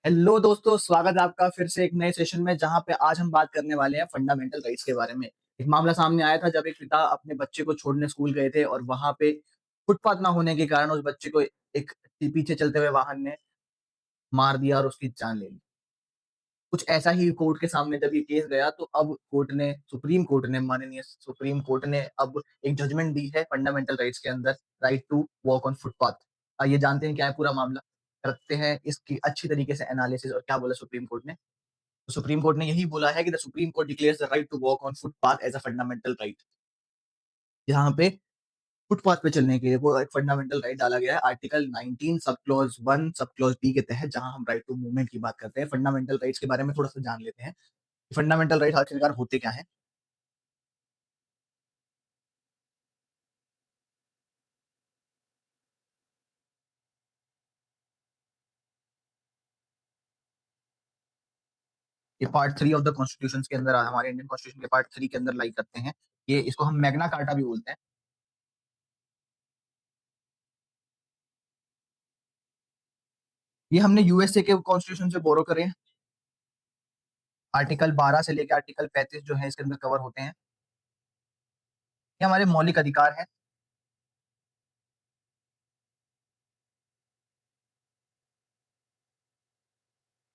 Hello दोस्तों, स्वागत है आपका फिर से एक नए सेशन में जहां पे आज हम बात करने वाले हैं फंडामेंटल राइट्स के बारे में। एक मामला सामने आया था जब एक पिता अपने बच्चे को छोड़ने स्कूल गए थे और वहां पे फुटपाथ ना होने के कारण उस बच्चे को एक पीछे चलते हुए वाहन ने मार दिया और उसकी जान ले ली। कुछ ऐसा ही कोर्ट के सामने जब ये केस गया तो अब सुप्रीम कोर्ट ने माननीय सुप्रीम कोर्ट ने अब एक जजमेंट दी है फंडामेंटल राइट्स के अंदर, right to walk on footpath. आइए जानते हैं क्या है पूरा मामला, करते हैं इसकी अच्छी तरीके से एनालिसिस और क्या बोला सुप्रीम कोर्ट ने। तो सुप्रीम कोर्ट ने यही बोला है कि the Supreme Court declares the right to walk on footpath as a fundamental right. यहाँ पे फुटपाथ पे चलने के लिए वो एक फंडामेंटल राइट डाला गया है article 19 sub clause 1 sub clause B के तहत, जहां हम राइट टू मूवमेंट की बात करते हैं। फंडामेंटल राइट्स के बारे में थोड़ा सा जान लेते हैं। फंडामेंटल राइट आखिरकार होते क्या है। ये पार्ट 3 ऑफ द कॉन्स्टिट्यूशन के अंदर, हमारे इंडियन कॉन्स्टिट्यूशन के पार्ट 3 के अंदर लाई करते हैं। ये इसको हम मैग्ना कार्टा भी बोलते हैं। ये हमने यूएसए के कॉन्स्टिट्यूशन से बोरो करे हैं। आर्टिकल 12 से लेकर आर्टिकल 35 जो है इसके अंदर कवर होते हैं। ये हमारे मौलिक अधिकार है।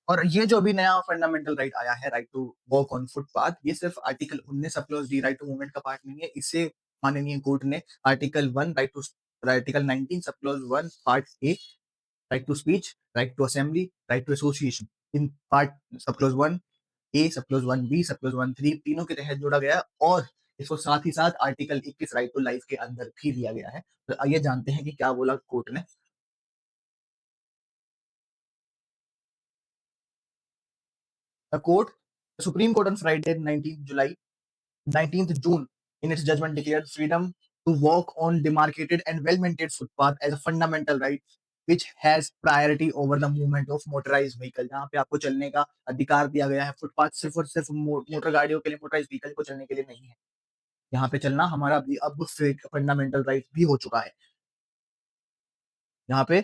और ये जो अभी नया फंडामेंटल राइट आया है, right to walk on footpath, ये सिर्फ article 19 sub clause D right to movement का पार्ट नहीं है। इसे माननीय कोर्ट ने article 1 article 19 sub clause 1 part A, right to speech, right to assembly, right to association, in part sub clause 1 A, sub clause 1 B, सब clause 1 3 तीनों के तहत जोड़ा गया है। और इसको साथ ही साथ आर्टिकल 21 राइट टू लाइफ के अंदर भी दिया गया है। तो आइए जानते हैं कि क्या बोला कोर्ट ने। The court supreme court on Friday 19th June, in its judgment, declared freedom to walk on demarcated and well-maintained footpath as a fundamental right, which has priority over the movement of motorized vehicle। जहाँ पे आपको चलने का अधिकार दिया गया है। Footpath सिर्फ और सिर्फ मोटर गाड़ियों के लिए, मोटराइज व्हीकल को चलने के लिए नहीं है। यहाँ पे चलना हमारा अब फंडामेंटल राइट भी हो चुका है। यहाँ पे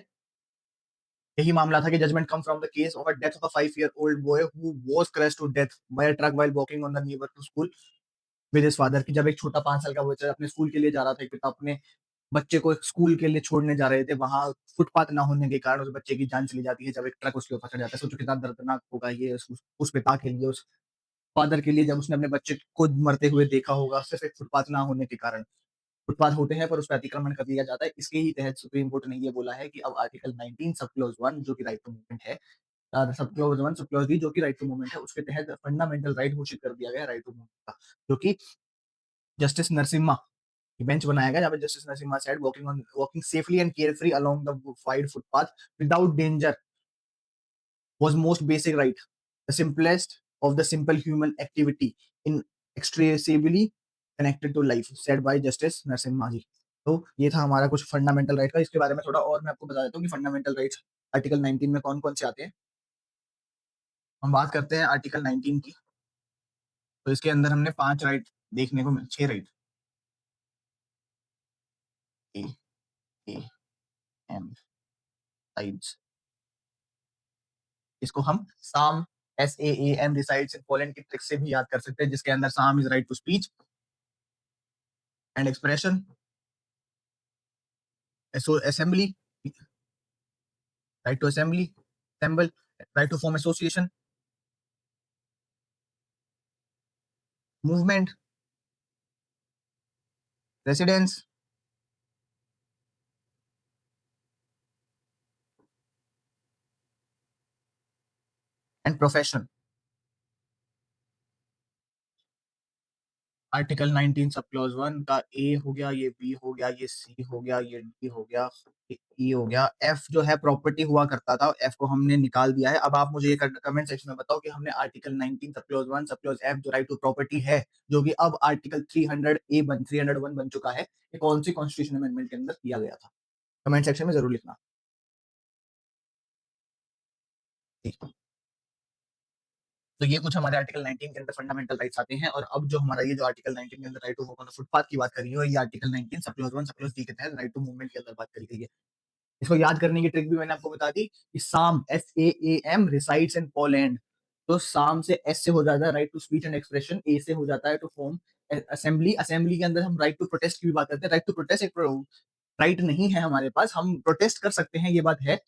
यही मामला था कि judgement come from the case of a death of a 5 year old boy who was crushed to death by a truck while walking on the neighbor to school with his father. की जब एक छोटा 5 साल का बच्चा अपने school के लिए जा रहा था, एक पिता अपने बच्चे को स्कूल के लिए छोड़ने जा रहे थे, वहां फुटपाथ ना होने के कारण उस बच्चे की जान चली जाती है जब एक ट्रक उसके ऊपर चढ़ जाता है। सोचो कितना दर्दनाक होगा ये उस पिता के लिए, उस फादर के लिए, जब उसने अपने बच्चे को मरते हुए देखा होगा सिर्फ एक फुटपाथ ना होने के कारण। फुटपाथ होते हैं पर उस पर अतिक्रमण कर दिया जाता है। इसके ही तहत सुप्रीम कोर्ट ने ये बोला है कि अब आर्टिकल 19 सब क्लोज 1 जो कि राइट टू मूवमेंट है, सब क्लोज 1 सब क्लोज बी जो कि राइट टू मूवमेंट है, उसके तहत फंडामेंटल राइट घोषित कर दिया गया राइट टू मूवमेंट का। जो कि जस्टिस नरसिम्हा बेंच बनाया गया, जहाँ पे justice Narasimha said walking safely and carefree along the wide footpath without danger was most basic right, the simplest of the simple human activity inextricably connected to life, said by Justice Narasimha ji. तो ये था हमारा कुछ fundamental right का। इसके बारे में थोड़ा और मैं आपको बता देता हूँ कि फंडामेंटल राइट्स आर्टिकल 19 में कौन कौन से आते हैं। हम बात करते हैं आर्टिकल 19 की। तो इसके अंदर हमने 5 राइट देखने को मिले, 6 right, A A M rights. इसको हम SAAM SAAM resides in Poland की ट्रिक से भी याद कर सकते हैं, जिसके अंदर SAAM is right to speech and expression, assembly, right to assemble, right to form association, movement, residence and profession। Article 19 sub clause 1 का ए हो गया, ये बी हो गया, ये सी हो गया, ये डी हो गया, ये ई हो गया। एफ जो है प्रॉपर्टी हुआ करता था, एफ को हमने निकाल दिया है। अब आप मुझे ये कमेंट सेक्शन में बताओ कि हमने article 19 sub clause 1 sub clause F जो राइट टू प्रॉपर्टी है, जो कि अब आर्टिकल 301 बन चुका है, ये कौन सी कॉन्स्टिट्यूशन अमेंडमेंट के अंदर किया गया था। कमेंट सेक्शन में जरूर लिखना। ठीक। तो ये कुछ हमारे आर्टिकल 19 के अंदर फंडामेंटल राइट्स आते हैं। और अब जो हमारा ये जो आर्टिकल 19 के अंदर right to walk on the footpath की बात करी है, ये आर्टिकल 19 सब क्लॉज 1 सब क्लॉज डी के तहत राइट टू मूवमेंट के अंदर बात करी गई है। इसको याद करने की ट्रिक भी मैंने आपको बता दी कि साम SAAM रिसाइड्स इन पोलैंड। तो साम से एस से हो जाता है right to speech and expression, a से हो जाता है टू फॉर्म असेंबली। असेंबली के अंदर हम राइट टू प्रोटेस्ट की भी बात करते हैं। राइट टू प्रोटेस्ट एक राइट नहीं है हमारे पास, हम प्रोटेस्ट कर सकते हैं ये बात है,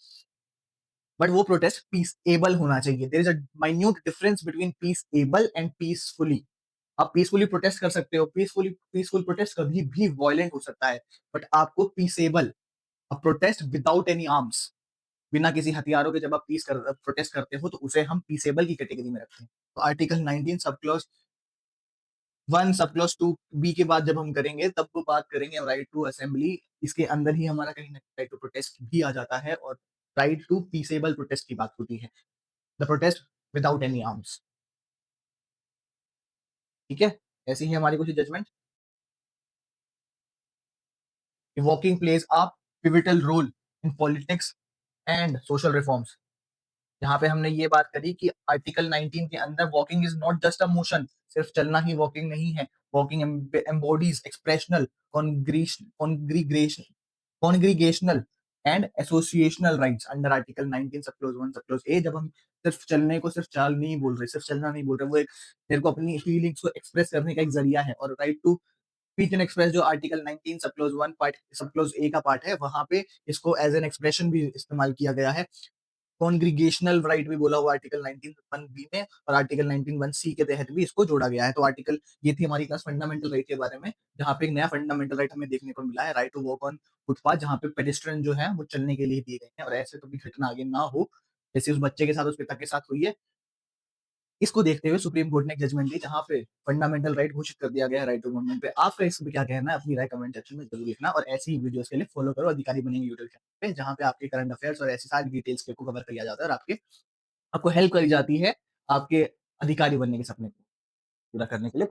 बट वो प्रोटेस्ट पीसएबल होना चाहिए। There is a minute difference between peaceable and peacefully. आप पीसफुली प्रोटेस्ट कर सकते हो, पीसफुल प्रोटेस्ट कभी भी वॉयलेंट हो सकता है, बट आपको peaceable, a protest without any arms, बिना किसी हथियारों के जब आप पीस कर प्रोटेस्ट करते हो तो उसे हम पीसेबल की कैटेगरी में रखते हैं। तो article 19 sub clause 1 sub clause 2 B के बाद जब हम करेंगे तब वो बात करेंगे राइट टू असेंबली। इसके अंदर ही हमारा कहीं ना कहीं राइट टू प्रोटेस्ट भी आ जाता है और राइट टू पीसेबल प्रोटेस्ट की बात होती है, the protest without any arms. ठीक है, ऐसी ही हमारी कुछ judgement. Walking plays a pivotal role in politics and social reforms. जहाँ पे हमने ये बात करी कि आर्टिकल 19 के अंदर walking is not just a motion, सिर्फ चलना ही वॉकिंग नहीं है। Walking embodies expressional, congregation congregational and associational rights under article 19 sub clause 1 सब क्लोज ए। जब हम सिर्फ चलने को सिर्फ चाल नहीं बोल रहे, सिर्फ चलना नहीं बोल रहे, वो एक तेरे को अपनी फीलिंग्स को एक्सप्रेस करने का एक जरिया है। और right to speech and express जो article 19 sub clause 1 part sub clause A का पार्ट है, वहां पे इसको एज एन एक्सप्रेशन भी इस्तेमाल किया गया है। कॉन्ग्रीगेशनल राइट भी बोला हुआ आर्टिकल 19 बी में, और आर्टिकल 19 सी के तहत भी इसको जोड़ा गया है। तो आर्टिकल, ये थी हमारी क्लास फंडामेंटल राइट के बारे में, जहाँ पे एक नया फंडामेंटल राइट हमें देखने को मिला है, right to walk on footpath, जहाँ पे पेडेस्ट्रियन जो है वो चलने के लिए दिए गए हैं और ऐसे कभी घटना आगे ना हो जैसे उस बच्चे के साथ उस पिता के साथ हुई है। इसको देखते हुए सुप्रीम कोर्ट ने एक जजमेंट दी जहाँ पे फंडामेंटल राइट घोषित कर दिया गया है राइट टू मूवमेंट पे। आपका इस पे क्या कहना है, अपनी राय कमेंट सेक्शन में जरूर लिखना, और ऐसी ही वीडियोस के लिए फॉलो करो अधिकारी बनेंगे यूट्यूब चैनल पे, जहाँ पे आपके करंट अफेयर्स और ऐसी सारी डिटेल्स को कवर किया जाता है और आपके आपको हेल्प करी जाती है आपके अधिकारी बनने के सपने को पूरा करने के लिए।